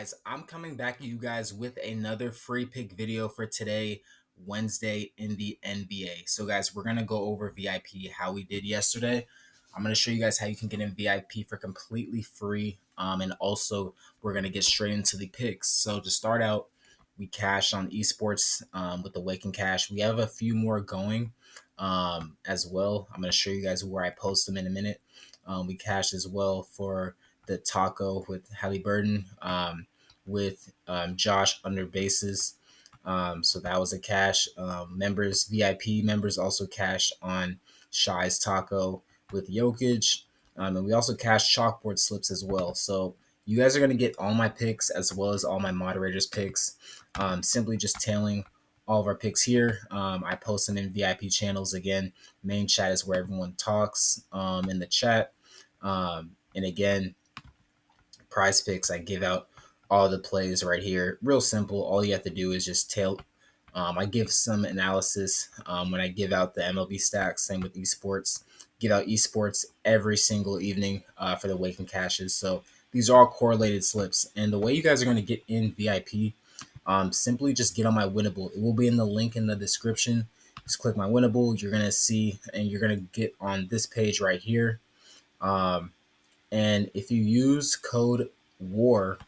Guys, I'm coming back to you guys with another free pick video for today, Wednesday in the NBA. So guys, we're going to go over VIP, how we did yesterday. I'm going to show you guys how you can get in VIP for completely free. And also we're going to get straight into the picks. So to start out, we cashed on esports with the Waking Cash. We have a few more going as well. I'm going to show you guys where I post them in a minute. We cashed as well for the taco with Halliburton. With Josh under bases. So that was a cash. Members, VIP members also cashed on Shy's Taco with Jokic. And we also cashed chalkboard slips as well. So you guys are going to get all my picks as well as all my moderators' picks. Simply just tailing all of our picks here. I post them in VIP channels. Again, main chat is where everyone talks in the chat. And again, prize picks, I give out all the plays right here. Real simple. All you have to do is just tail. I give some analysis when I give out the MLB stacks. Same with esports. Give out esports every single evening for the Waking Cashes. So these are all correlated slips. And the way you guys are going to get in VIP, simply just get on my winnable. It will be in the link in the description. Just click my winnable. You're going to see, and you're going to get on this page right here. And if you use code WAR,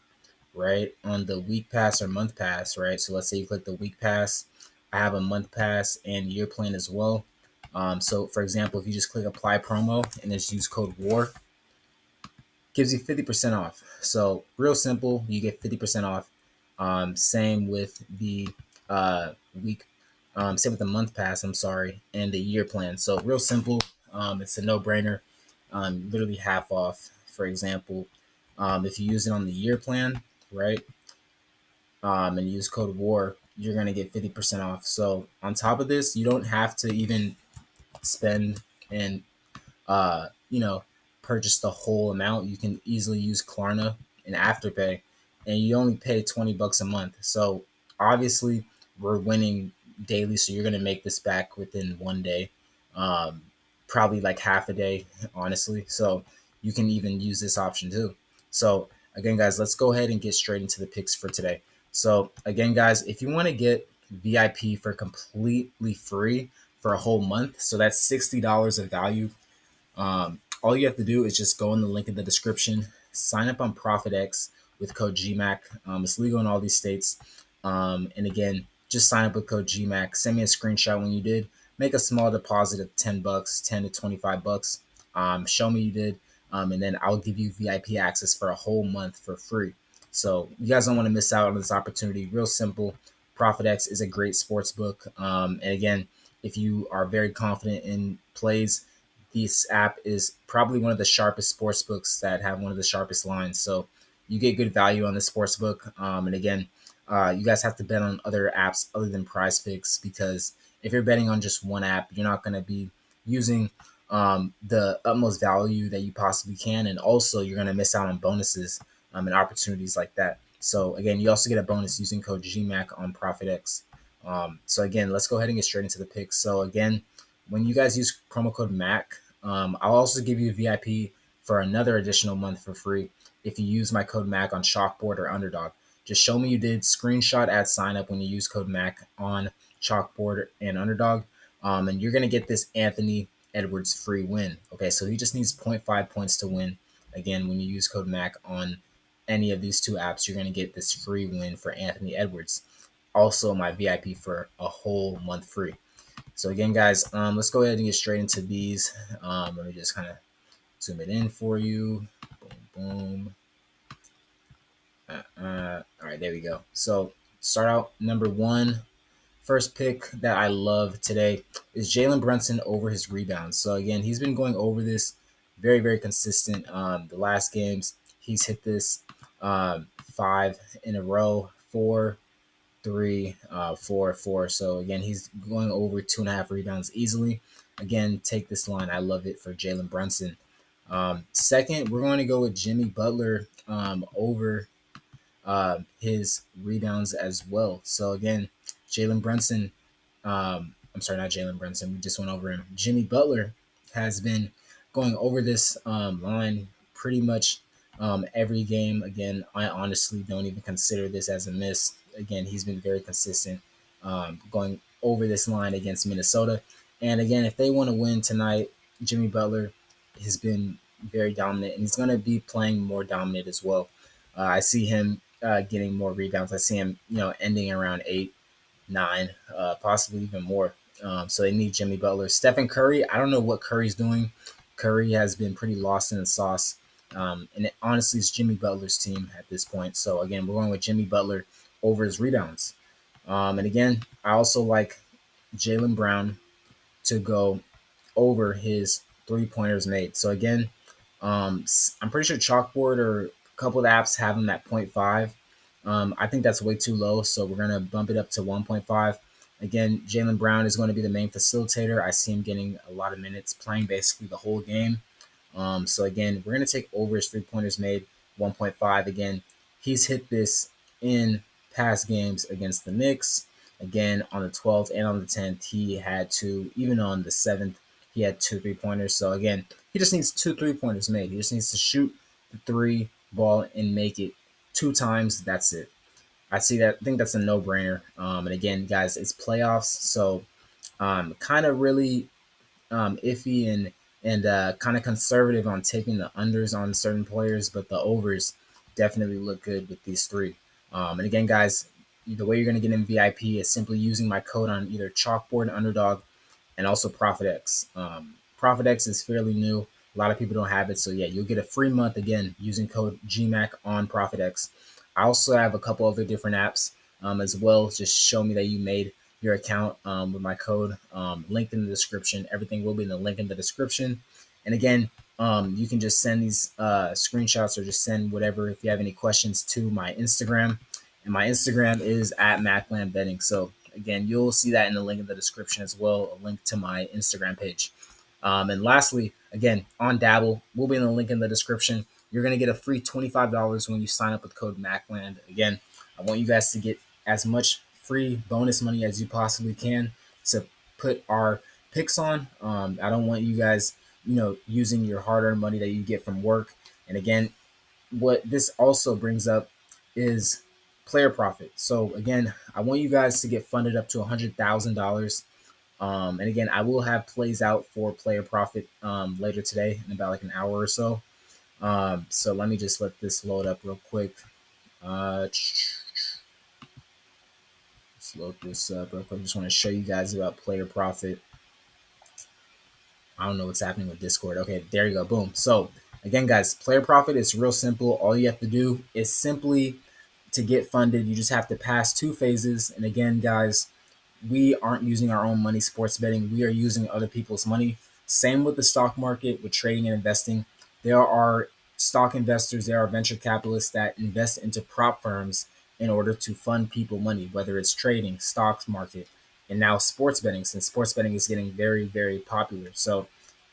right, on the week pass or month pass, right? So let's say you click the week pass. I have a month pass and year plan as well. So for example, if you just click apply promo and just use code WAR, gives you 50% off. So real simple, you get 50% off. Same with the week, same with the month pass, I'm sorry, and the year plan. So real simple. It's a no-brainer. Literally half off. For example, if you use it on the year plan, right, and use code WAR, you're gonna get 50% off. So on top of this, you don't have to even spend and you know, purchase the whole amount. You can easily use Klarna and Afterpay, and you only pay $20 a month. So obviously, we're winning daily, so you're gonna make this back within one day, um, probably like half a day, honestly. So you can even use this option too. So again, guys, let's go ahead and get straight into the picks for today. So again, guys, if you want to get VIP for completely free for a whole month, so that's $60 of value. All you have to do is just go in the link in the description, sign up on ProfitX with code GMAC. It's legal in all these states. And again, just sign up with code GMAC. Send me a screenshot when you did. Make a small deposit of $10, 10 to $25. Show me you did, and then I'll give you VIP access for a whole month for free. So you guys don't want to miss out on this opportunity. Real simple. ProfitX is a great sports book. And again, if you are very confident in plays, this app is probably one of the sharpest sports books that have one of the sharpest lines. So you get good value on the sports book. And again, you guys have to bet on other apps other than Prize Picks, because if you're betting on just one app, you're not going to be using the utmost value that you possibly can. And also, you're going to miss out on bonuses and opportunities like that. So again, you also get a bonus using code GMAC on ProfitX. So again, let's go ahead and get straight into the picks. So again, when you guys use promo code MAC, I'll also give you a VIP for another additional month for free if you use my code MAC on Chalkboard or Underdog. Just show me you did, screenshot at sign up when you use code MAC on Chalkboard and Underdog, and you're going to get this Anthony Edwards free win. Okay, so he just needs 0.5 points to win. Again, when you use code MAC on any of these two apps, you're going to get this free win for Anthony Edwards. Also, my VIP for a whole month free. So again, guys, let's go ahead and get straight into these. Let me just kind of zoom it in for you. Boom, boom. All right, there we go. So start out number one. First pick that I love today is Jalen Brunson over his rebounds. So again, he's been going over this very, very consistent. The last games, he's hit this 5 in a row, 4, 3, 4, 4. So again, he's going over 2.5 rebounds easily. Again, take this line. I love it for Jalen Brunson. Second, we're going to go with Jimmy Butler over his rebounds as well. So again, Jalen Brunson, I'm sorry, not Jalen Brunson. We just went over him. Jimmy Butler has been going over this line pretty much every game. Again, I honestly don't even consider this as a miss. Again, he's been very consistent going over this line against Minnesota. And again, if they want to win tonight, Jimmy Butler has been very dominant, and he's going to be playing more dominant as well. I see him getting more rebounds. I see him, ending around 8, 9, possibly even more. So they need Jimmy Butler. Stephen Curry, I don't know what Curry's doing. Curry has been pretty lost in the sauce. And honestly, it's Jimmy Butler's team at this point. So again, we're going with Jimmy Butler over his rebounds. And again, I also like Jaylen Brown to go over his 3 pointers made. So again, I'm pretty sure Chalkboard or a couple of apps have him at 0.5. I think that's way too low, so we're gonna bump it up to 1.5. Again, Jaylen Brown is going to be the main facilitator. I see him getting a lot of minutes, playing basically the whole game. So again, we're going to take over his 3 pointers made 1.5. Again, he's hit this in past games against the Knicks. Again, on the 12th and on the 10th, he had two. Even on the 7th, he had 2 3 pointers. So again, he just needs 2 3 pointers made. He just needs to shoot the three ball and make it 2 times. That's it. I see that. I think that's a no brainer. And again, guys, it's playoffs, so kind of really iffy and kind of conservative on taking the unders on certain players, but the overs definitely look good with these three. And again, guys, the way you're going to get in VIP is simply using my code on either Chalkboard Underdog and also ProfitX. ProfitX is fairly new. A lot of people don't have it. So yeah, you'll get a free month again using code GMAC on ProfitX. I also have a couple other different apps as well. Just show me that you made your account with my code. Link in the description. Everything will be in the link in the description. And again, you can just send these screenshots or just send whatever if you have any questions to my Instagram. And my Instagram is at MaclandBetting. So again, you'll see that in the link in the description as well, a link to my Instagram page. And lastly, again, on Dabble, will be in the link in the description. You're going to get a free $25 when you sign up with code MACLAND. Again, I want you guys to get as much free bonus money as you possibly can to put our picks on. I don't want you guys, using your hard-earned money that you get from work. And again, what this also brings up is player profit. So again, I want you guys to get funded up to $100,000. And again, I will have plays out for player profit later today in about like an hour or so. So let me just let this load up real quick. Let's load this up real quick. I just want to show you guys about player profit. I don't know what's happening with Discord. Okay, there you go. Boom. So again, guys, player profit is real simple. All you have to do is simply to get funded, you just have to pass 2 phases. And again, guys, we aren't using our own money sports betting. We are using other people's money. Same with the stock market, with trading and investing. There are stock investors, there are venture capitalists that invest into prop firms in order to fund people money, whether it's trading, stocks market, and now sports betting, since sports betting is getting very, very popular. So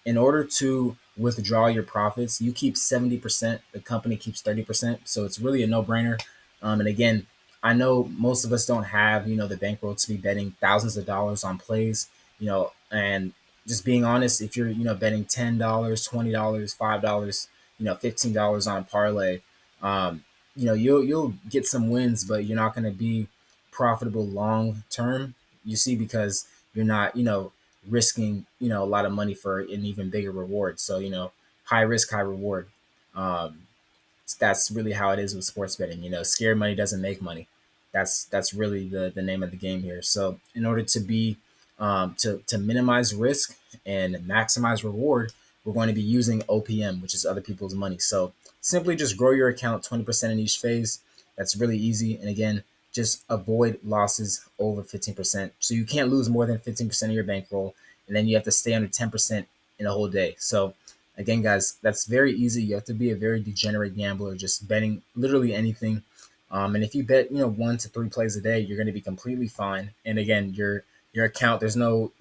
in order to withdraw your profits, you keep 70%, the company keeps 30%. So it's really a no-brainer. And again, I know most of us don't have, the bankroll to be betting thousands of dollars on plays, and just being honest, if you're, betting $10, $20, $5, $15 on a parlay, you'll get some wins, but you're not going to be profitable long term. You see, because you're not, risking, a lot of money for an even bigger reward. So, high risk, high reward. Um, that's really how it is with sports betting. Scared money doesn't make money. That's really the name of the game here. So in order to be to minimize risk and maximize reward, we're going to be using OPM, which is other people's money. So simply just grow your account 20% in each phase. That's really easy. And again, just avoid losses over 15%. So you can't lose more than 15% of your bankroll, and then you have to stay under 10% in a whole day. So again, guys, that's very easy. You have to be a very degenerate gambler, just betting literally anything. And if you bet, 1 to 3 plays a day, you're going to be completely fine. And again, your account, there's no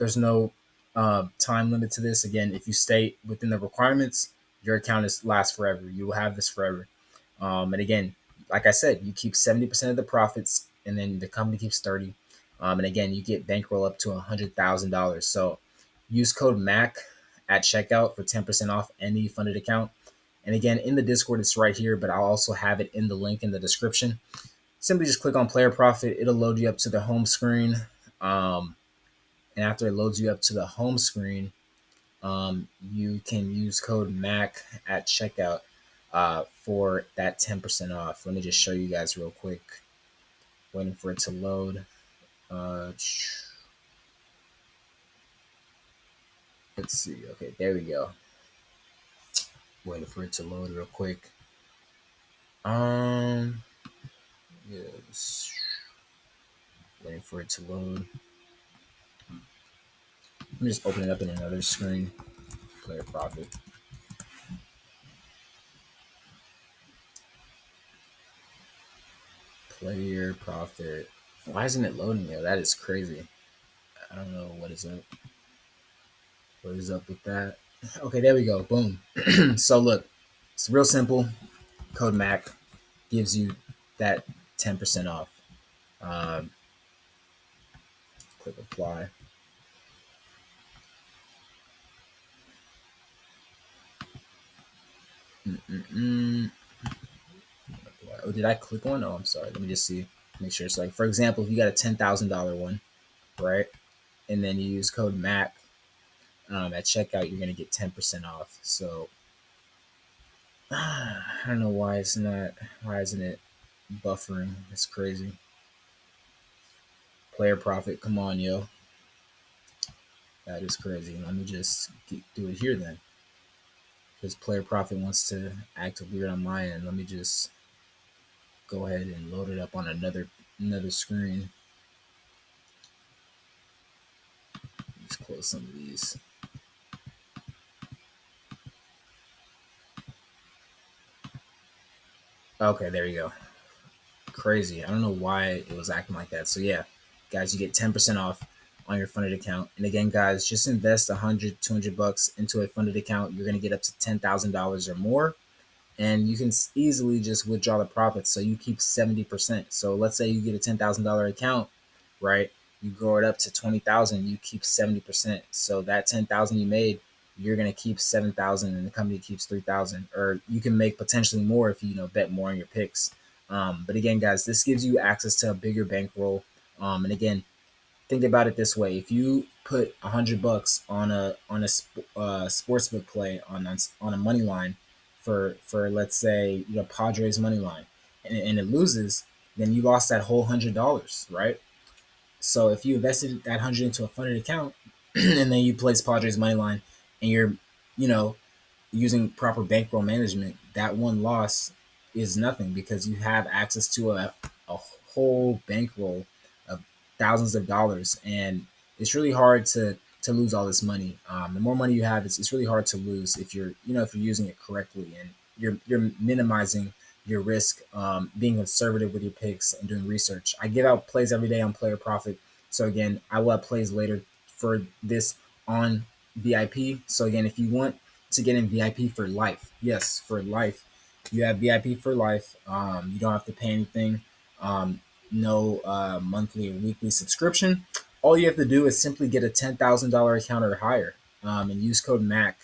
time limit to this. Again, if you stay within the requirements, your account lasts forever. You will have this forever. And again, like I said, you keep 70% of the profits, and then the company keeps 30. And again, you get bankroll up to $100,000. So use code MAC at checkout for 10% off any funded account. And again, in the Discord, it's right here, but I'll also have it in the link in the description. Simply just click on Player Profit. It'll load you up to the home screen. And after it loads you up to the home screen, you can use code MAC at checkout for that 10% off. Let me just show you guys real quick. Waiting for it to load. Let's see. Okay, there we go. Waiting for it to load real quick. Yes. Waiting for it to load. Let me just open it up in another screen. Player Profit. Player Profit. Why isn't it loading there? That is crazy. I don't know what is up. What is up with that? Okay, there we go. Boom. So look, it's real simple. Code MAC gives you that 10% off. Click apply. Oh, did I click one? Oh, I'm sorry. Let me just see. Make sure it's like, for example, if you got a $10,000 one, right? And then you use code MAC at checkout, you're gonna get 10% off. So I don't know why it's not. Why isn't it buffering? It's crazy. Player Profit, come on, yo. That is crazy. Let me just do it here then. Because Player Profit wants to act weird on my end. Let me just go ahead and load it up on another screen. Let's close some of these. Okay, there you go. Crazy. I don't know why it was acting like that. So yeah, guys, you get 10% off on your funded account. And again, guys, just invest 100, 200 bucks into a funded account. You're going to get up to $10,000 or more. And you can easily just withdraw the profits. So you keep 70%. So let's say you get a $10,000 account, right? You grow it up to 20,000, you keep 70%. So that 10,000 you made, you're going to keep 7,000 and the company keeps 3,000, or you can make potentially more if you bet more on your picks. But again, guys, this gives you access to a bigger bankroll. And again, think about it this way: if you put 100 bucks on a sportsbook play on a money line for let's say Padres money line, and it loses, then you lost that whole $100, right? So if you invested that 100 into a funded account, and then you place Padres money line, and you're you know using proper bankroll management, that one loss is nothing because you have access to a whole bankroll of thousands of dollars. And it's really hard to lose all this money. The more money you have, it's really hard to lose if you're using it correctly, and you're minimizing your risk, being conservative with your picks and doing research. I give out plays every day on Player Profit. So again, I will have plays later for this on VIP. So again, if you want to get in VIP for life. Yes, for life. You have VIP for life. You don't have to pay anything. No monthly or weekly subscription. All you have to do is simply get a $10,000 account or higher, and use code MAC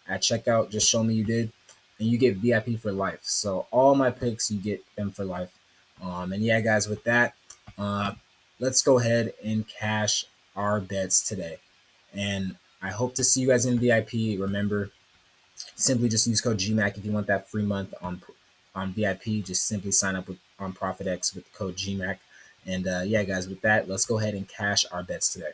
at checkout. Just show me you did, and you get VIP for life. So all my picks, you get them for life. And yeah, guys, with that, uh, let's go ahead and cash our bets today. And I hope to see you guys in VIP. Remember, simply just use code GMAC if you want that free month on VIP. Just simply sign up on ProfitX with code GMAC. And yeah, guys, with that, let's go ahead and cash our bets today.